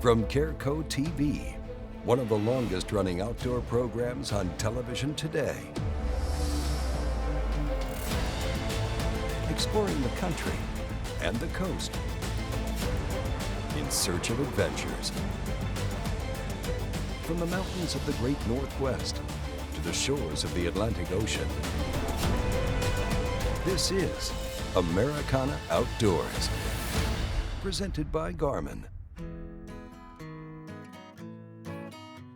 From Careco TV, one of the longest-running outdoor programs on television today. Exploring the country and the coast in search of adventures. From the mountains of the Great Northwest to the shores of the Atlantic Ocean. This is Americana Outdoors, presented by Garmin.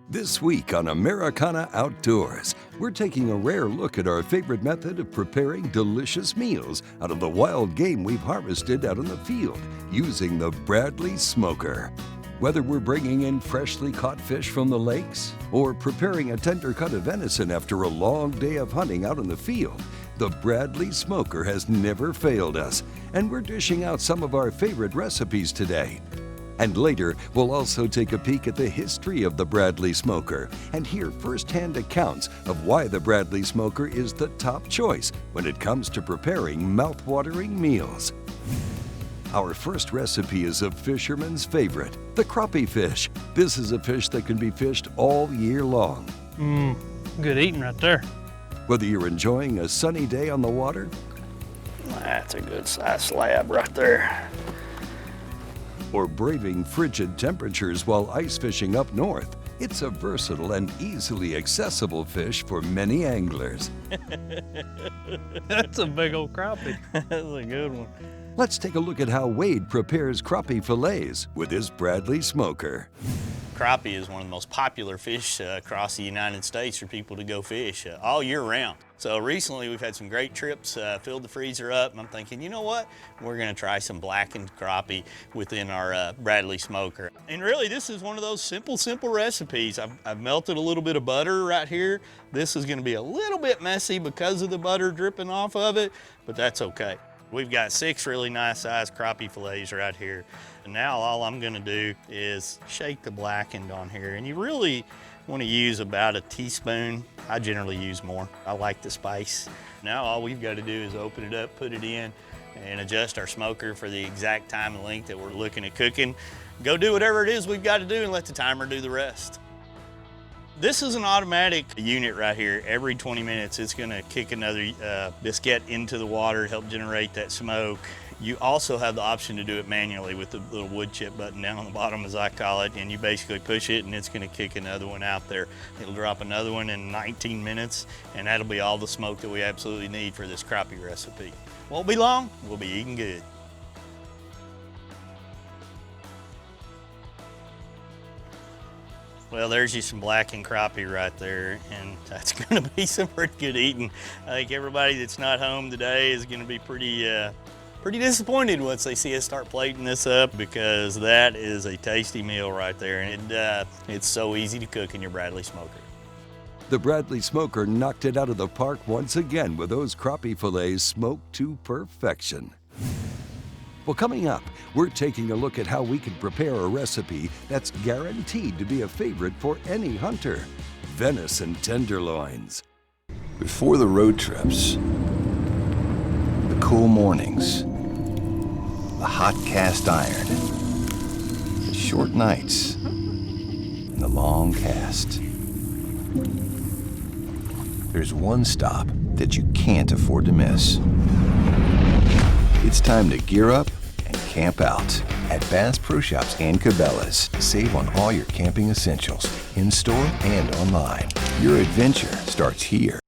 This week on Americana Outdoors, we're taking a rare look at our favorite method of preparing delicious meals out of the wild game we've harvested out in the field using the Bradley Smoker. Whether we're bringing in freshly caught fish from the lakes or preparing a tender cut of venison after a long day of hunting out in the field, the Bradley Smoker has never failed us, and we're dishing out some of our favorite recipes today. And later, we'll also take a peek at the history of the Bradley Smoker and hear firsthand accounts of why the Bradley Smoker is the top choice when it comes to preparing mouth-watering meals. Our first recipe is a fisherman's favorite, the crappie fish. This is a fish that can be fished all year long. Good eating right there. Whether you're enjoying a sunny day on the water, That's a good size slab right there. or braving frigid temperatures while ice fishing up north, it's a versatile and easily accessible fish for many anglers. That's a big old crappie. That's a good one. Let's take a look at how Wade prepares crappie fillets with his Bradley Smoker. Crappie is one of the most popular fish across the United States for people to go fish all year round. So recently we've had some great trips, filled the freezer up, and I'm thinking, you know what? We're gonna try some blackened crappie within our Bradley Smoker. And really this is one of those simple recipes. I've melted a little bit of butter right here. This is gonna be a little bit messy because of the butter dripping off of it, but that's okay. We've got 6 really nice sized crappie fillets right here. And now all I'm gonna do is shake the blackened on here. And you really wanna use about a teaspoon. I generally use more. I like the spice. Now all we've gotta do is open it up, put it in, and adjust our smoker for the exact time and length that we're looking at cooking. Go do whatever it is we've gotta do and let the timer do the rest. This is an automatic unit right here. Every 20 minutes, it's gonna kick another biscuit into the water to help generate that smoke. You also have the option to do it manually with the little wood chip button down on the bottom, as I call it, and you basically push it and it's gonna kick another one out there. It'll drop another one in 19 minutes, and that'll be all the smoke that we absolutely need for this crappie recipe. Won't be long, we'll be eating good. Well, there's you some blackened crappie right there, and that's gonna be some pretty good eating. I think everybody that's not home today is gonna be pretty disappointed once they see us start plating this up, because that is a tasty meal right there, and it's so easy to cook in your Bradley Smoker. The Bradley Smoker knocked it out of the park once again with those crappie fillets smoked to perfection. Well, coming up, we're taking a look at how we can prepare a recipe that's guaranteed to be a favorite for any hunter: venison tenderloins. Before the road trips, the cool mornings, the hot cast iron, the short nights, and the long cast. There's one stop that you can't afford to miss. It's time to gear up and camp out at Bass Pro Shops and Cabela's. Save on all your camping essentials, in-store and online. Your adventure starts here.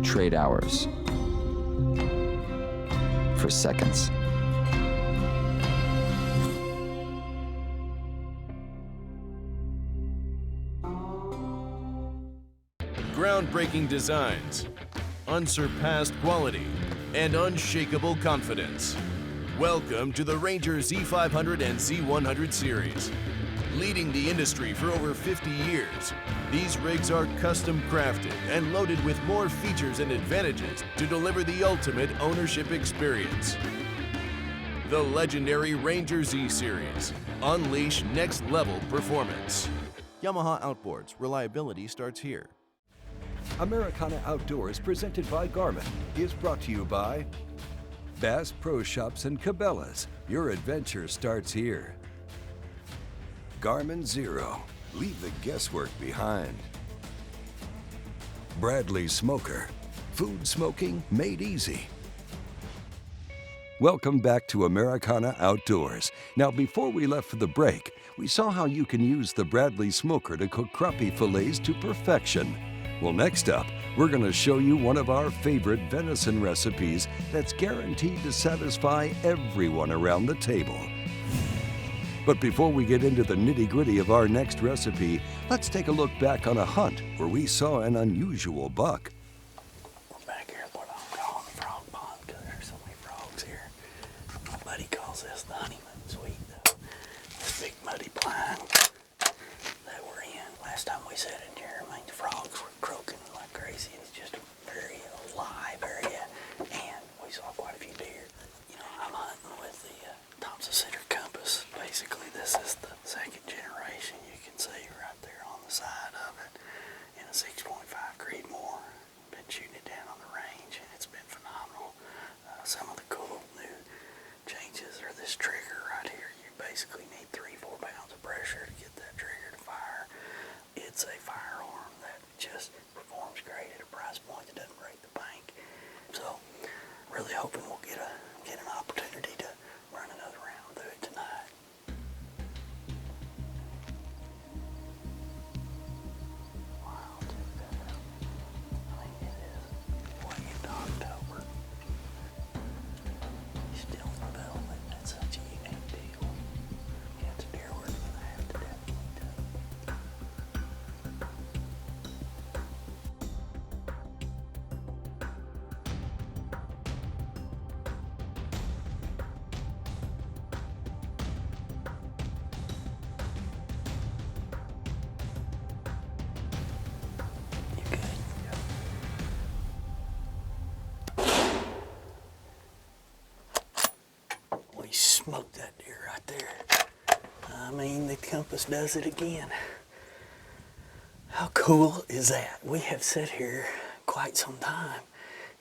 Trade hours for seconds. Groundbreaking designs, unsurpassed quality, and unshakable confidence. Welcome to the Ranger Z500 and Z100 series. Leading the industry for over 50 years, these rigs are custom crafted and loaded with more features and advantages to deliver the ultimate ownership experience. The legendary Ranger Z Series. Unleash next-level performance. Yamaha Outboards. Reliability starts here. Americana Outdoors, presented by Garmin, is brought to you by Bass Pro Shops and Cabela's. Your adventure starts here. Garmin Zero. Leave the guesswork behind. Bradley Smoker. Food smoking made easy. Welcome back to Americana Outdoors. Now, before we left for the break, we saw how you can use the Bradley Smoker to cook crappie fillets to perfection. Well, next up, we're going to show you one of our favorite venison recipes that's guaranteed to satisfy everyone around the table. But before we get into the nitty-gritty of our next recipe, let's take a look back on a hunt where we saw an unusual buck. We're back here at what I'm calling the frog pond because there's so many frogs here. My buddy calls this the honeymoon suite, though. This big muddy blind that we're in. Last time we sat in here, I mean, the frogs were croaking like crazy. It's just a very alive area, and we saw quite a few deer. You know, I'm hunting with the Thompson Center compass. Basically, this is the second generation. You can see right there on the side of it in a 6.5 Creedmoor. Been shooting it down on the range, and it's been phenomenal. Some of the cool new changes are this trigger right here. You basically need 3-4 pounds of pressure to get that trigger to fire. It's a firearm that just performs great at a price point that doesn't break the bank. So, really hoping we'll get an opportunity to run another round through it tonight. Wow, check that out. I mean, it is way into October. He's still in development. That's such a unique deal. Yeah, it's a deer we're gonna have to definitely do. You good? We smoked that deer right there. I mean, the compass does it again. How cool is that? We have sat here quite some time,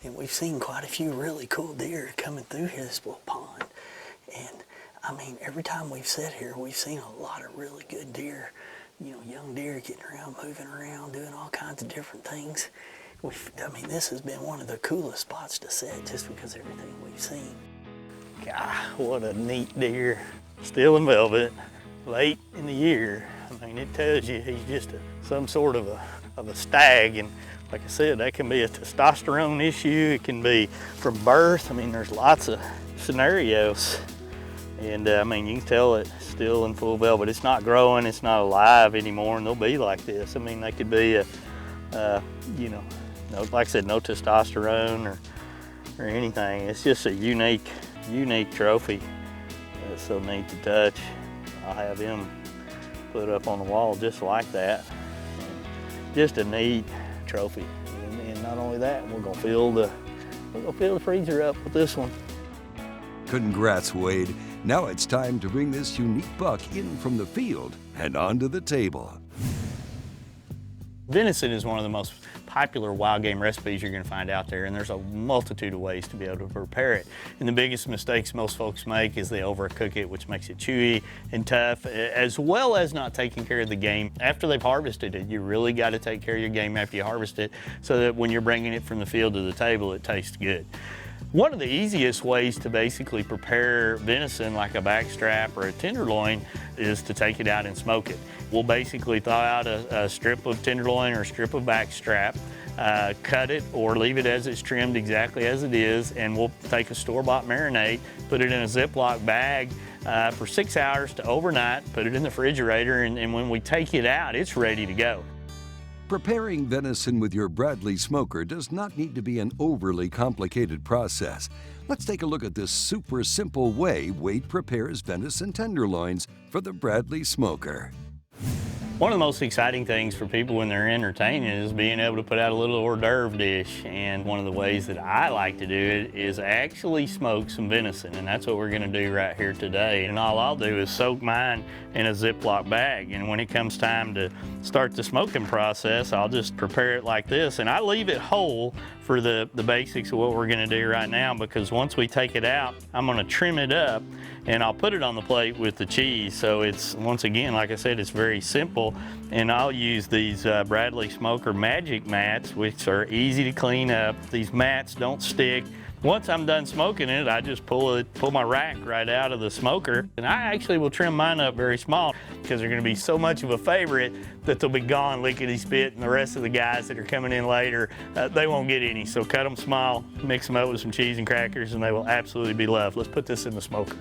and we've seen quite a few really cool deer coming through here, this little pond. And I mean, every time we've sat here, we've seen a lot of really good deer, you know, young deer getting around, moving around, doing all kinds of different things. I mean, this has been one of the coolest spots to sit just because of everything we've seen. God, what a neat deer. Still in velvet, late in the year. I mean, it tells you he's just some sort of a stag. And like I said, that can be a testosterone issue. It can be from birth. I mean, there's lots of scenarios. And I mean, you can tell it's still in full velvet. It's not growing, it's not alive anymore, and they'll be like this. I mean, they could be you know, like I said, no testosterone or anything. It's just a unique trophy. It's so neat to touch. I'll have him put up on the wall just like that. And just a neat trophy. And not only that, we're gonna fill the freezer up with this one. Congrats, Wade. Now it's time to bring this unique buck in from the field and onto the table. Venison is one of the most popular wild game recipes you're going to find out there, and there's a multitude of ways to be able to prepare it. And the biggest mistakes most folks make is they overcook it, which makes it chewy and tough, as well as not taking care of the game after they've harvested it. You really got to take care of your game after you harvest it so that when you're bringing it from the field to the table, it tastes good. One of the easiest ways to basically prepare venison like a backstrap or a tenderloin is to take it out and smoke it. We'll basically thaw out a strip of tenderloin or a strip of backstrap, cut it or leave it as it's trimmed exactly as it is, and we'll take a store-bought marinade, put it in a Ziploc bag for 6 hours to overnight, put it in the refrigerator, and when we take it out, it's ready to go. Preparing venison with your Bradley smoker does not need to be an overly complicated process. Let's take a look at this super simple way Wade prepares venison tenderloins for the Bradley smoker. One of the most exciting things for people when they're entertaining is being able to put out a little hors d'oeuvre dish. And one of the ways that I like to do it is actually smoke some venison, and that's what we're gonna do right here today. And all I'll do is soak mine in a Ziploc bag, and when it comes time to start the smoking process, I'll just prepare it like this. And I leave it whole for the basics of what we're gonna do right now, because once we take it out, I'm gonna trim it up and I'll put it on the plate with the cheese. So it's, once again, like I said, it's very simple. And I'll use these Bradley Smoker Magic Mats, which are easy to clean up. These mats don't stick. Once I'm done smoking it, I just pull my rack right out of the smoker. And I actually will trim mine up very small, because they're gonna be so much of a favorite that they'll be gone lickety-spit, and the rest of the guys that are coming in later, they won't get any. So cut them small, mix them up with some cheese and crackers, and they will absolutely be loved. Let's put this in the smoker.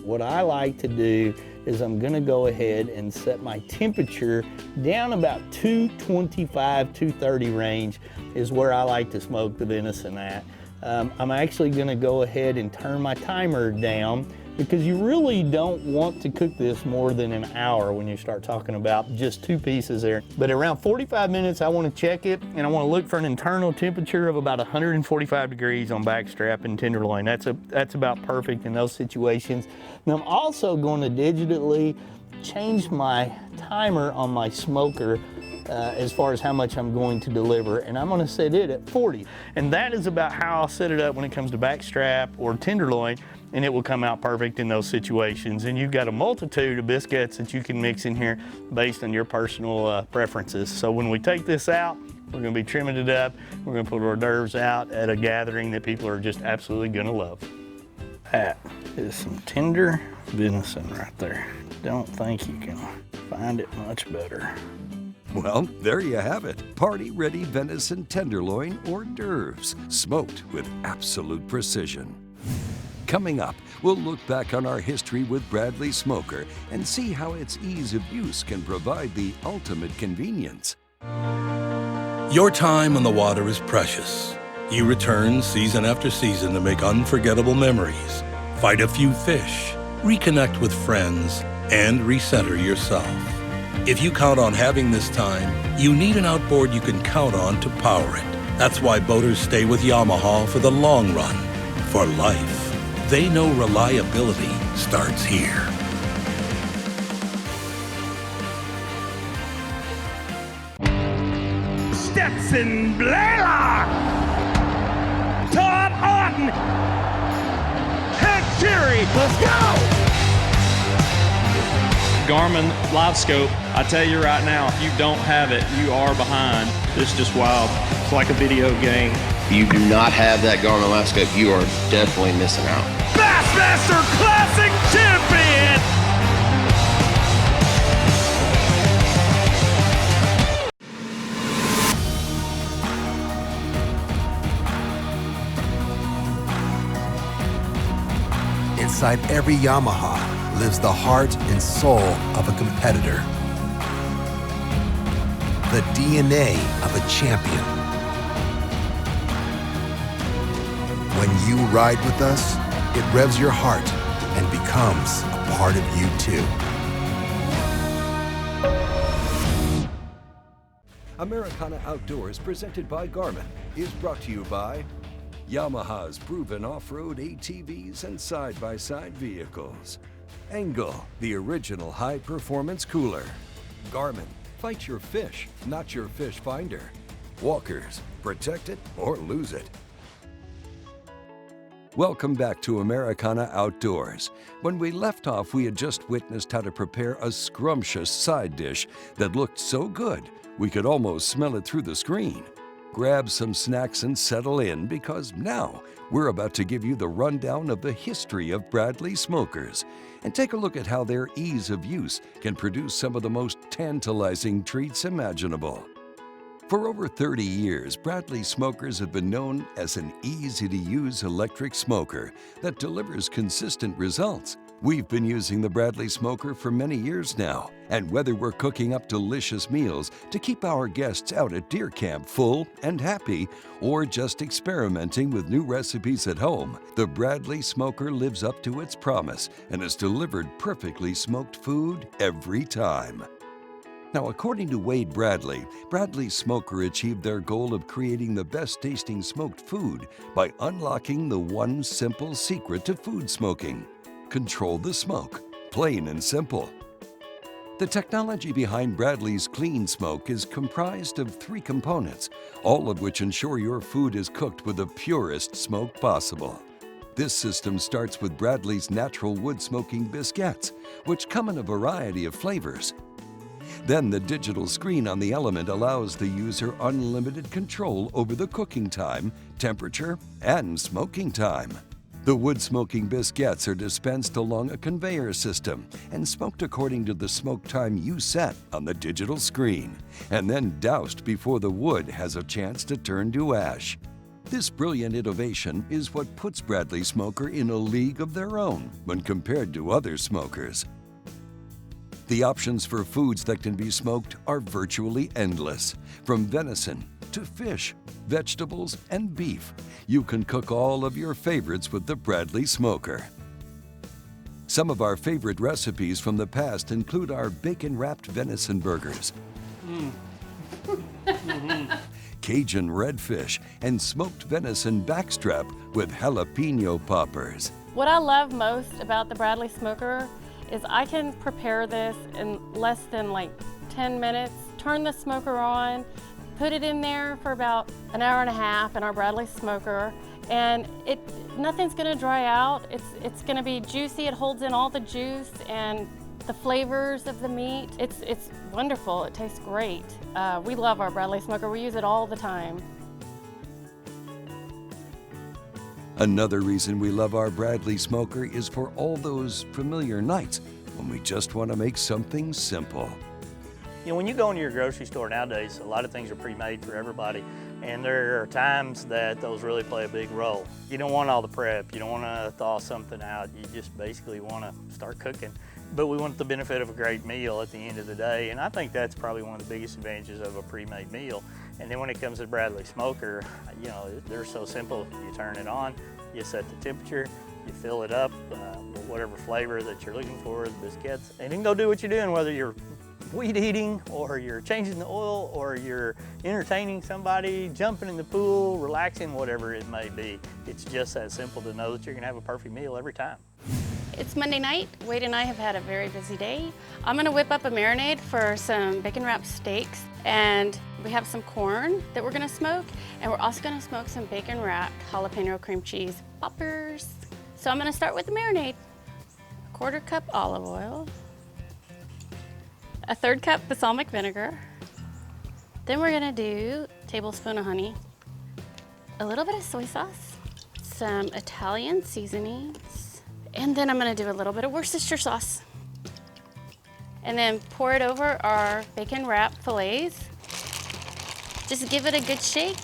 What I like to do is I'm gonna go ahead and set my temperature down about 225, 230 range is where I like to smoke the venison at. I'm actually gonna go ahead and turn my timer down, because you really don't want to cook this more than an hour when you start talking about just 2 pieces there. But around 45 minutes, I want to check it, and I want to look for an internal temperature of about 145 degrees on backstrap and tenderloin. That's about perfect in those situations. And I'm also going to digitally change my timer on my smoker as far as how much I'm going to deliver, and I'm going to set it at 40. And that is about how I'll set it up when it comes to backstrap or tenderloin, and it will come out perfect in those situations. And you've got a multitude of biscuits that you can mix in here based on your personal preferences. So when we take this out, we're going to be trimming it up. We're going to put hors d'oeuvres out at a gathering that people are just absolutely going to love. That is some tender venison right there. Don't think you can find it much better. Well, there you have it. Party-ready venison tenderloin hors d'oeuvres, smoked with absolute precision. Coming up, we'll look back on our history with Bradley Smoker and see how its ease of use can provide the ultimate convenience. Your time on the water is precious. You return season after season to make unforgettable memories, fight a few fish, reconnect with friends, and recenter yourself. If you count on having this time, you need an outboard you can count on to power it. That's why boaters stay with Yamaha for the long run, for life. They know reliability starts here. Stetson Blaylock, Todd Auten, Hank Fury, let's go! Garmin LiveScope, I tell you right now, if you don't have it, you are behind. It's just wild. It's like a video game. If you do not have that Garmin LiveScope, you are definitely missing out. Bassmaster Classic Champion! Inside every Yamaha lives the heart and soul of a competitor. The DNA of a champion. When you ride with us, it revs your heart and becomes a part of you too. Americana Outdoors, presented by Garmin, is brought to you by Yamaha's proven off-road ATVs and side-by-side vehicles. Engel, the original high-performance cooler. Garmin, fight your fish, not your fish finder. Walkers, protect it or lose it. Welcome back to Americana Outdoors. When we left off, we had just witnessed how to prepare a scrumptious side dish that looked so good we could almost smell it through the screen. Grab some snacks and settle in, because now we're about to give you the rundown of the history of Bradley Smokers and take a look at how their ease of use can produce some of the most tantalizing treats imaginable. For over 30 years, Bradley Smokers have been known as an easy-to-use electric smoker that delivers consistent results. We've been using the Bradley Smoker for many years now, and whether we're cooking up delicious meals to keep our guests out at deer camp full and happy, or just experimenting with new recipes at home, the Bradley Smoker lives up to its promise and has delivered perfectly smoked food every time. Now, according to Wade Bradley, Bradley's Smoker achieved their goal of creating the best tasting smoked food by unlocking the one simple secret to food smoking: control the smoke, plain and simple. The technology behind Bradley's Clean Smoke is comprised of 3 components, all of which ensure your food is cooked with the purest smoke possible. This system starts with Bradley's natural wood smoking biscuits, which come in a variety of flavors. Then the digital screen on the element allows the user unlimited control over the cooking time, temperature, and smoking time. The wood smoking biscuits are dispensed along a conveyor system and smoked according to the smoke time you set on the digital screen, and then doused before the wood has a chance to turn to ash. This brilliant innovation is what puts Bradley Smoker in a league of their own when compared to other smokers. The options for foods that can be smoked are virtually endless. From venison to fish, vegetables, and beef, you can cook all of your favorites with the Bradley Smoker. Some of our favorite recipes from the past include our bacon-wrapped venison burgers, Cajun redfish, and smoked venison backstrap with jalapeno poppers. What I love most about the Bradley Smoker is I can prepare this in less than like 10 minutes, turn the smoker on, put it in there for about an hour and a half in our Bradley Smoker, and nothing's gonna dry out. It's gonna be juicy. It holds in all the juice and the flavors of the meat. It's wonderful. It tastes great. We love our Bradley Smoker. We use it all the time. Another reason we love our Bradley Smoker is for all those familiar nights when we just want to make something simple. You know, when you go into your grocery store nowadays, a lot of things are pre-made for everybody, and there are times that those really play a big role. You don't want all the prep, you don't want to thaw something out, you just basically want to start cooking. But we want the benefit of a great meal at the end of the day, and I think that's probably one of the biggest advantages of a pre-made meal. And then when it comes to Bradley Smoker, you know, they're so simple. You turn it on, you set the temperature, you fill it up with whatever flavor that you're looking for, the biscuits, and then go do what you're doing, whether you're weed eating, or you're changing the oil, or you're entertaining somebody, jumping in the pool, relaxing, whatever it may be. It's just that simple to know that you're gonna have a perfect meal every time. It's Monday night. Wade and I have had a very busy day. I'm gonna whip up a marinade for some bacon wrapped steaks, and we have some corn that we're gonna smoke, and we're also gonna smoke some bacon wrapped jalapeno cream cheese poppers. So I'm gonna start with the marinade. A 1/4 cup olive oil, a 1/3 cup balsamic vinegar. Then we're gonna do a tablespoon of honey, a little bit of soy sauce, some Italian seasonings, and then I'm gonna do a little bit of Worcestershire sauce. And then pour it over our bacon wrap fillets. Just give it a good shake.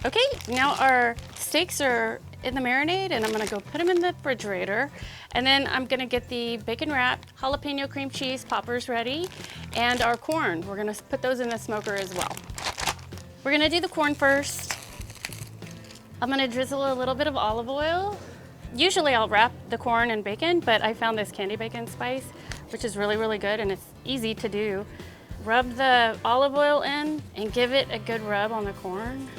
Okay, now our steaks are in the marinade, and I'm gonna go put them in the refrigerator. And then I'm gonna get the bacon wrapped jalapeno cream cheese poppers ready, and our corn. We're gonna put those in the smoker as well. We're gonna do the corn first. I'm gonna drizzle a little bit of olive oil. Usually I'll wrap the corn in bacon, but I found this candy bacon spice, which is really, really good, and it's easy to do. Rub the olive oil in and give it a good rub on the corn.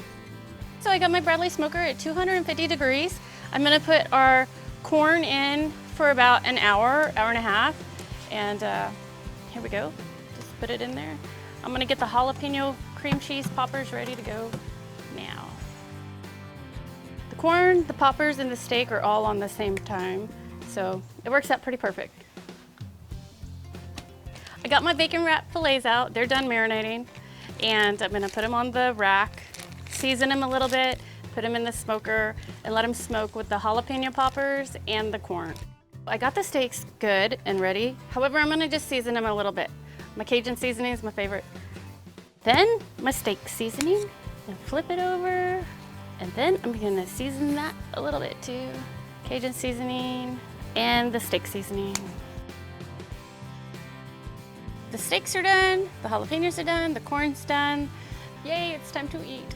So I got my Bradley Smoker at 250 degrees. I'm gonna put our corn in for about an hour, hour and a half. And here we go, just put it in there. I'm gonna get the jalapeno cream cheese poppers ready to go now. The corn, the poppers, and the steak are all on the same time, so it works out pretty perfect. I got my bacon wrap fillets out. They're done marinating, and I'm gonna put them on the rack, season them a little bit, put them in the smoker, and let them smoke with the jalapeno poppers and the corn. I got the steaks good and ready. However, I'm gonna just season them a little bit. My Cajun seasoning is my favorite. Then my steak seasoning, and flip it over, and then I'm gonna season that a little bit too. Cajun seasoning and the steak seasoning. The steaks are done, the jalapenos are done, the corn's done. Yay, it's time to eat.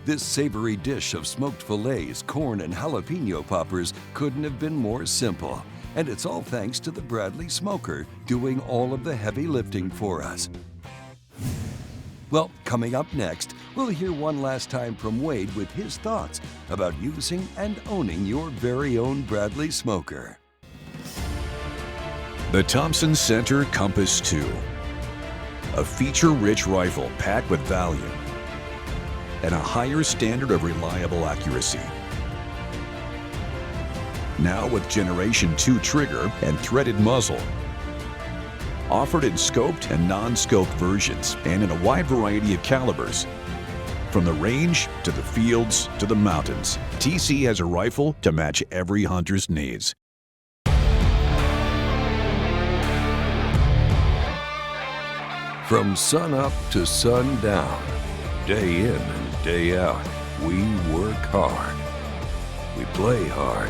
This savory dish of smoked fillets, corn, and jalapeno poppers couldn't have been more simple. And it's all thanks to the Bradley Smoker doing all of the heavy lifting for us. Well, coming up next, we'll hear one last time from Wade with his thoughts about using and owning your very own Bradley Smoker. The Thompson Center Compass 2. A feature-rich rifle packed with value and a higher standard of reliable accuracy. Now with Generation 2 trigger and threaded muzzle. Offered in scoped and non-scoped versions and in a wide variety of calibers. From the range to the fields to the mountains, TC has a rifle to match every hunter's needs. From sun up to sundown, day in and day out, we work hard. We play hard.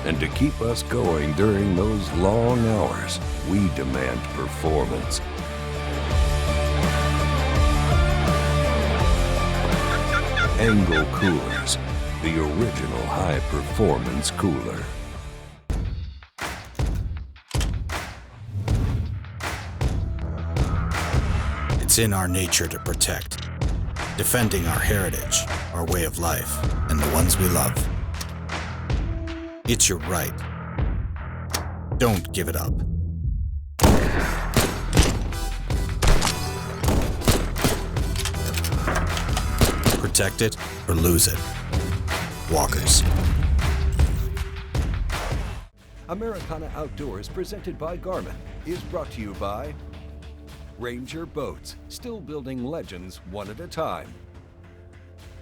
And to keep us going during those long hours, we demand performance. Engel Coolers, the original high-performance cooler. It's in our nature to protect, defending our heritage, our way of life, and the ones we love. It's your right. Don't give it up. Protect it or lose it. Walkers. Americana Outdoors, presented by Garmin, is brought to you by Ranger Boats, still building legends one at a time.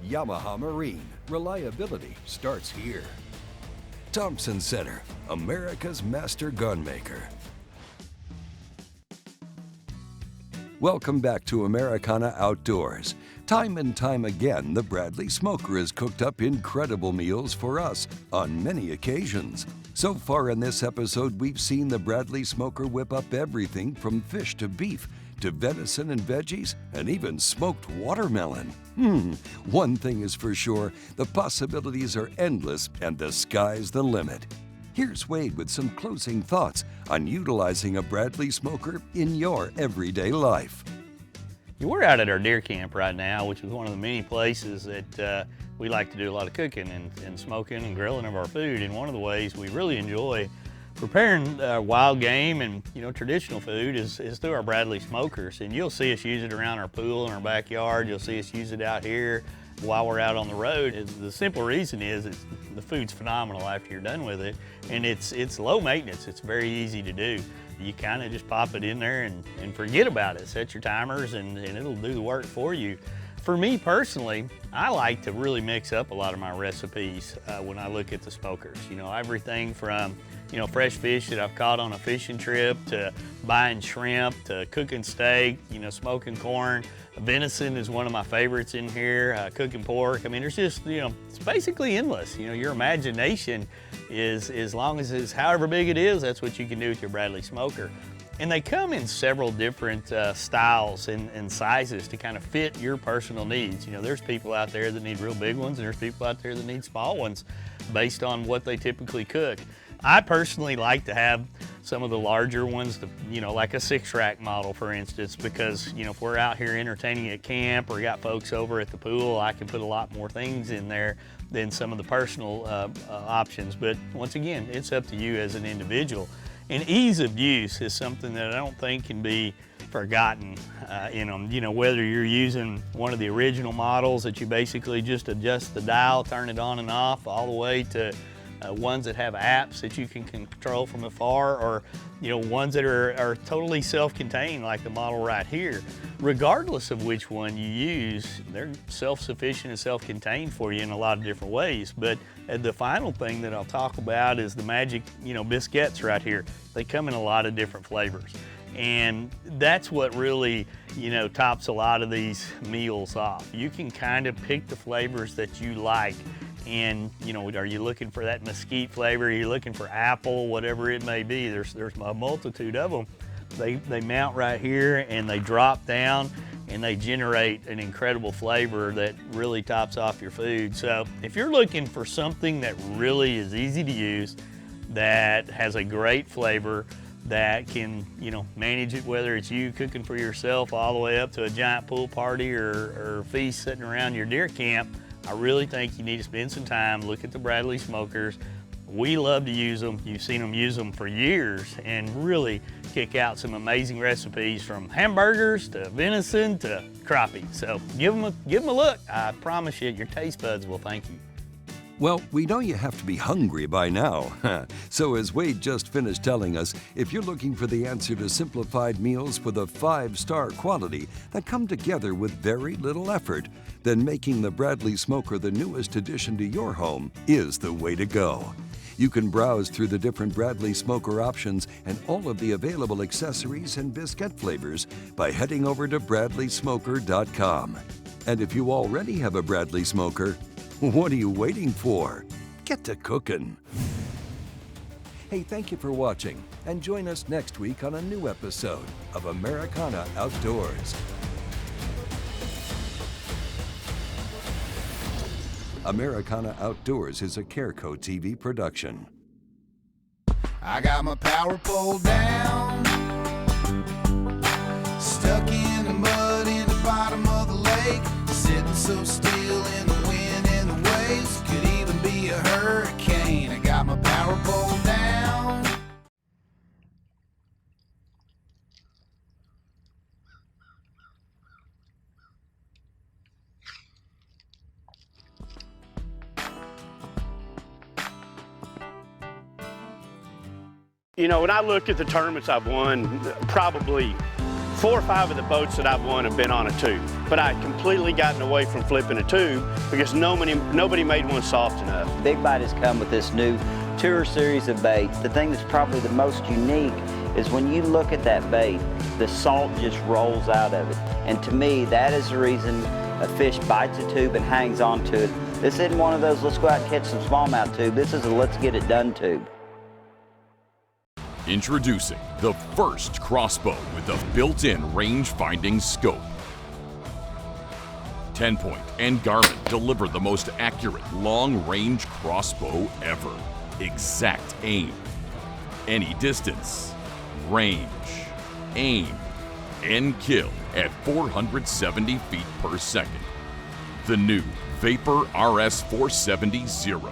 Yamaha Marine, reliability starts here. Thompson Center, America's master gunmaker. Welcome back to Americana Outdoors. Time and time again, the Bradley Smoker has cooked up incredible meals for us on many occasions. So far in this episode, we've seen the Bradley Smoker whip up everything from fish to beef, to venison and veggies, and even smoked watermelon. One thing is for sure, the possibilities are endless and the sky's the limit. Here's Wade with some closing thoughts on utilizing a Bradley Smoker in your everyday life. We're out at our deer camp right now, which is one of the many places that we like to do a lot of cooking and smoking and grilling of our food. And one of the ways we really enjoy preparing wild game and traditional food is through our Bradley Smokers. And you'll see us use it around our pool in our backyard. You'll see us use it out here while we're out on the road. The simple reason is the food's phenomenal after you're done with it, and it's low maintenance. It's very easy to do. You kind of just pop it in there and forget about it. Set your timers and it'll do the work for you. For me personally, I like to really mix up a lot of my recipes when I look at the smokers. Everything from fresh fish that I've caught on a fishing trip, to buying shrimp, to cooking steak, smoking corn. Venison is one of my favorites in here, cooking pork. I mean, there's just, it's basically endless. Your imagination is, as long as it's however big it is, that's what you can do with your Bradley Smoker. And they come in several different styles and sizes to kind of fit your personal needs. There's people out there that need real big ones, and there's people out there that need small ones based on what they typically cook. I personally like to have some of the larger ones, like a 6-rack model, for instance, because, if we're out here entertaining at camp or got folks over at the pool, I can put a lot more things in there than some of the personal options. But once again, it's up to you as an individual. And ease of use is something that I don't think can be forgotten in them. Whether you're using one of the original models that you basically just adjust the dial, turn it on and off, all the way to ones that have apps that you can control from afar, or ones that are totally self-contained like the model right here. Regardless of which one you use, they're self-sufficient and self-contained for you in a lot of different ways. But the final thing that I'll talk about is the magic biscuits right here. They come in a lot of different flavors, and that's what really tops a lot of these meals off. You can kind of pick the flavors that you like. And are you looking for that mesquite flavor? Are you looking for apple? Whatever it may be, there's a multitude of them. They mount right here and they drop down and they generate an incredible flavor that really tops off your food. So if you're looking for something that really is easy to use, that has a great flavor, that can, you know, manage it, whether it's you cooking for yourself all the way up to a giant pool party or feast sitting around your deer camp. I really think you need to spend some time, look at the Bradley smokers. We love to use them. You've seen them use them for years and really kick out some amazing recipes, from hamburgers to venison to crappie. So give them a look. I promise you, your taste buds will thank you. Well, we know you have to be hungry by now. So as Wade just finished telling us, if you're looking for the answer to simplified meals with a 5-star quality that come together with very little effort, then making the Bradley Smoker the newest addition to your home is the way to go. You can browse through the different Bradley Smoker options and all of the available accessories and biscuit flavors by heading over to bradleysmoker.com. And if you already have a Bradley Smoker, what are you waiting for? Get to cooking. Hey, thank you for watching, and join us next week on a new episode of Americana Outdoors. Americana Outdoors is a Careco TV production. I got my power pole down, stuck in the mud in the bottom of the lake, sitting so still in the wind and the waves, could even be a hurricane. I got my power pole down. You know, when I look at the tournaments I've won, probably 4 or 5 of the boats that I've won have been on a tube. But I'd completely gotten away from flipping a tube because nobody made one soft enough. Big Bite has come with this new tour series of baits. The thing that's probably the most unique is when you look at that bait, the salt just rolls out of it. And to me, that is the reason a fish bites a tube and hangs on to it. This isn't one of those let's go out and catch some smallmouth tube. This is a let's get it done tube. Introducing the first crossbow with a built-in range-finding scope. 10-point and Garmin deliver the most accurate long-range crossbow ever. Exact aim, any distance, range, aim, and kill at 470 feet per second. The new Vapor RS 470-0.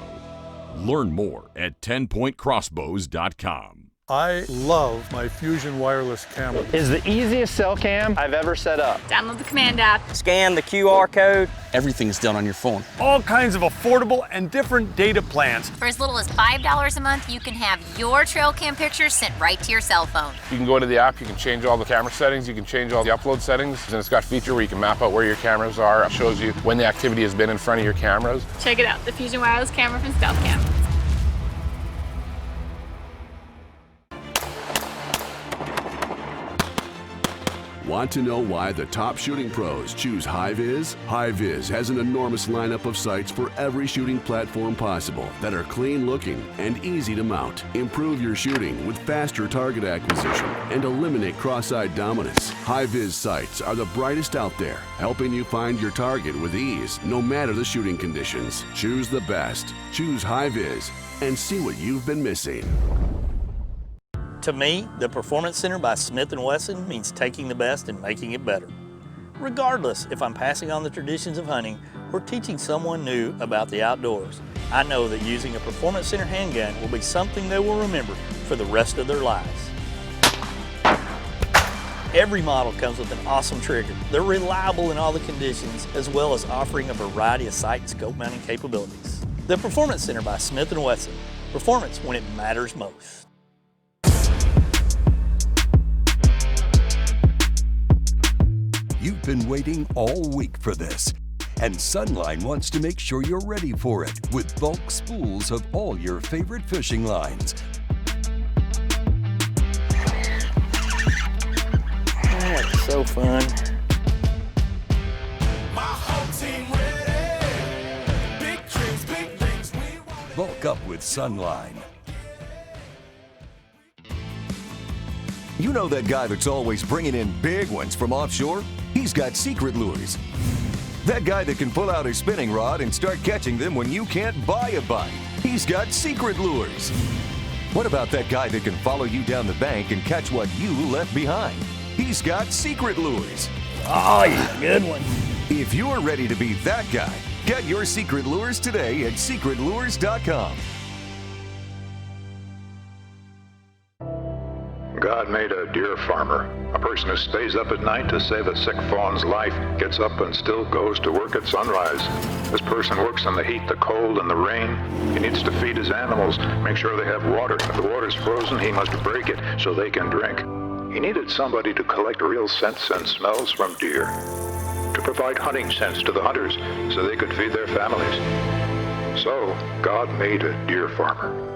Learn more at 10pointcrossbows.com. I love my Fusion wireless camera. It's the easiest cell cam I've ever set up. Download the command app. Scan the QR code. Everything's done on your phone. All kinds of affordable and different data plans. For as little as $5 a month, you can have your trail cam pictures sent right to your cell phone. You can go into the app, you can change all the camera settings, you can change all the upload settings, and it's got a feature where you can map out where your cameras are. It shows you when the activity has been in front of your cameras. Check it out, the Fusion wireless camera from Stealth Cam. Want to know why the top shooting pros choose High-Vis? High-Vis has an enormous lineup of sights for every shooting platform possible that are clean looking and easy to mount. Improve your shooting with faster target acquisition and eliminate cross-eyed dominance. High-Vis sights are the brightest out there, helping you find your target with ease, no matter the shooting conditions. Choose the best. Choose High-Vis and see what you've been missing. To me, the Performance Center by Smith & Wesson means taking the best and making it better. Regardless if I'm passing on the traditions of hunting or teaching someone new about the outdoors, I know that using a Performance Center handgun will be something they will remember for the rest of their lives. Every model comes with an awesome trigger. They're reliable in all the conditions, as well as offering a variety of sight and scope mounting capabilities. The Performance Center by Smith & Wesson. Performance when it matters most. You've been waiting all week for this, and Sunline wants to make sure you're ready for it with bulk spools of all your favorite fishing lines. That's so fun. Bulk up with Sunline. You know that guy that's always bringing in big ones from offshore? He's got secret lures. That guy that can pull out his spinning rod and start catching them when you can't buy a bite. He's got secret lures. What about that guy that can follow you down the bank and catch what you left behind? He's got secret lures. Oh, yeah, good one. If you're ready to be that guy, get your secret lures today at secretlures.com. God made a deer farmer, a person who stays up at night to save a sick fawn's life, gets up and still goes to work at sunrise. This person works in the heat, the cold, and the rain. He needs to feed his animals, make sure they have water. If the water's frozen, he must break it so they can drink. He needed somebody to collect real scents and smells from deer, to provide hunting scents to the hunters so they could feed their families. So, God made a deer farmer.